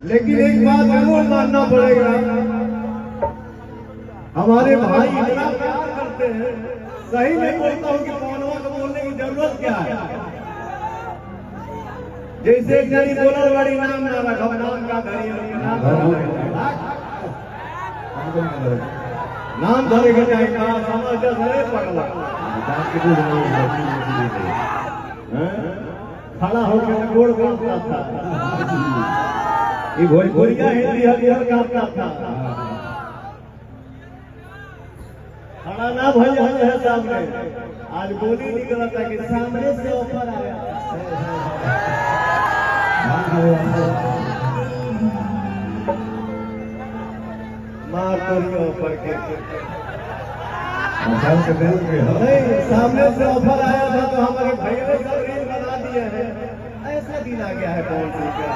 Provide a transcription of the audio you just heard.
लेकिन एक बात जरूर मानना पड़ेगा, हमारे भाई इतना प्यार करते हैं। सही नहीं बोलता हूँ कि पवनवा को बोलने की जरूरत क्या है। जैसे एक जनी बोला बड़ी नाम ना रखो, नाम का धरी नाम धरे के चाहे कहा समझ धरे पगला खड़ा होकर गोड़ बोलता था। ये भोजपुरिया हिंदी हरिहर गाता था। खड़ा ना भले है सामने, आज बोली निकला था कि सामने से ऑफर आया। मार तो ऑफर के नहीं, सामने से ऑफर आया था तो हमारे भैया ने सब रील बना दिए हैं। ऐसा दिन आ गया है कौन सी का